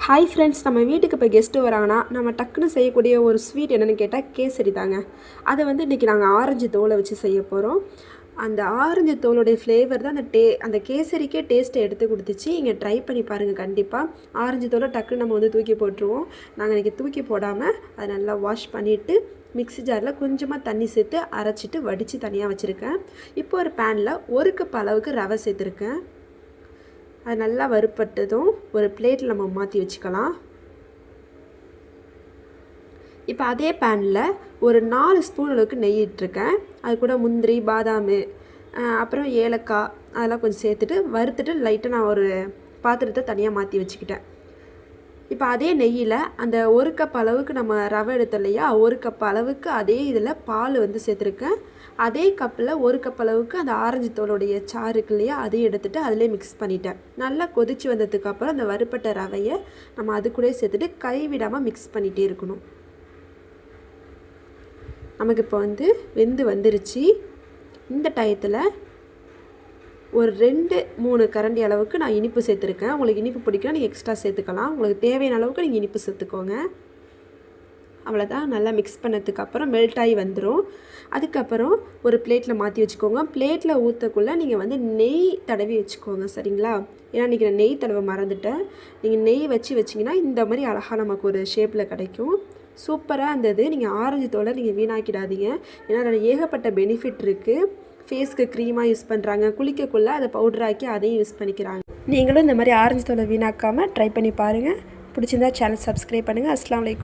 Hi friends, நம்ம வீட்டுக்கு இப்போ கெஸ்ட்டு வராங்கன்னா நம்ம டக்குன்னு செய்யக்கூடிய ஒரு ஸ்வீட் என்னென்னு கேட்டால் கேசரி தாங்க. அதை வந்து இன்றைக்கி நாங்கள் ஆரஞ்சு தோலை வச்சு செய்ய போகிறோம். அந்த ஆரஞ்சு தோலுடைய ஃப்ளேவர் தான் அந்த கேசரிக்கே டேஸ்ட்டை எடுத்து கொடுத்துச்சு. இங்கே ட்ரை பண்ணி பாருங்கள் கண்டிப்பாக. ஆரஞ்சு தோலை டக்குன்னு நம்ம வந்து தூக்கி போட்டுருவோம். நாங்கள் இன்றைக்கி தூக்கி போடாமல் அதை நல்லா வாஷ் பண்ணிவிட்டு மிக்ஸி ஜாரில் கொஞ்சமாக தண்ணி சேர்த்து அரைச்சிட்டு வடித்து தனியாக வச்சுருக்கேன். இப்போ ஒரு பேனில் 1 கப் அளவுக்கு ரவை சேர்த்துருக்கேன். அது நல்லா வறுப்பட்டதும் ஒரு பிளேட்டில் நம்ம மாற்றி வச்சுக்கலாம். இப்போ அதே பேனில் ஒரு 4 ஸ்பூன் அளவுக்கு நெய் இட்டுருக்கேன். அது கூட முந்திரி, பாதாம், அப்புறம் ஏலக்காய் அதெல்லாம் கொஞ்சம் சேர்த்துட்டு வறுத்துட்டு லைட்டாக நான் ஒரு பாத்திரத்தை தனியாக மாற்றி வச்சுக்கிட்டேன். இப்போ அதே நெய்யில் அந்த 1 கப் அளவுக்கு நம்ம ரவை எடுத்தோம் இல்லையா, 1 கப் அளவுக்கு அதே இதில் பால் வந்து சேர்த்துருக்கேன். அதே கப்பில் 1 கப் அளவுக்கு அந்த ஆரஞ்சு தோலுடைய சாறு இருக்கு இல்லையா, அதையும் எடுத்துகிட்டு அதிலே மிக்ஸ் பண்ணிட்டேன். நல்லா கொதித்து வந்ததுக்கப்புறம் அந்த வறுப்பட்ட ரவையை நம்ம அது கூட சேர்த்துட்டு கைவிடாமல் மிக்ஸ் பண்ணிகிட்டே இருக்கணும். நமக்கு இப்போ வந்து வெந்து வந்துருச்சு. இந்த டயத்தில் ஒரு 2-3 கரண்டி அளவுக்கு நான் இனிப்பு சேர்த்துருக்கேன். உங்களுக்கு இனிப்பு பிடிக்கும், நீங்கள் எக்ஸ்ட்ரா சேர்த்துக்கலாம். உங்களுக்கு தேவையான அளவுக்கு நீங்கள் இனிப்பு சேர்த்துக்கோங்க. அவ்வளோதான். நல்லா மிக்ஸ் பண்ணதுக்கப்புறம் மெல்ட் ஆகி வந்துடும். அதுக்கப்புறம் ஒரு பிளேட்டில் மாற்றி வச்சுக்கோங்க. பிளேட்டில் ஊற்றக்குள்ளே நீங்கள் வந்து நெய் தடவி வச்சுக்கோங்க, சரிங்களா? ஏன்னா இன்றைக்கி நான் நெய் தடவை மறந்துட்டேன். நீங்கள் நெய் வச்சிங்கன்னா இந்த மாதிரி அழகாக நமக்கு ஒரு ஷேப்பில் கிடைக்கும். சூப்பராக இருந்தது. நீங்கள் ஆரஞ்சு தோலை நீங்கள் வீணாக்கிடாதீங்க. ஏன்னா அதில் ஏகப்பட்ட பெனிஃபிட் இருக்குது. ஃபேஸ்க்கு க்ரீமாக யூஸ் பண்ணுறாங்க, குளிக்கக்குள்ளே அதை பவுடராக்கி அதையும் யூஸ் பண்ணிக்கிறாங்க. நீங்களும் இந்த மாதிரி ஆரஞ்சு தோலை வீணாக்காமல் ட்ரை பண்ணி பாருங்கள். பிடிச்சிருந்தா சேனல் சப்ஸ்கிரைப் பண்ணுங்கள். அஸ்ஸலாமு அலைக்கும்.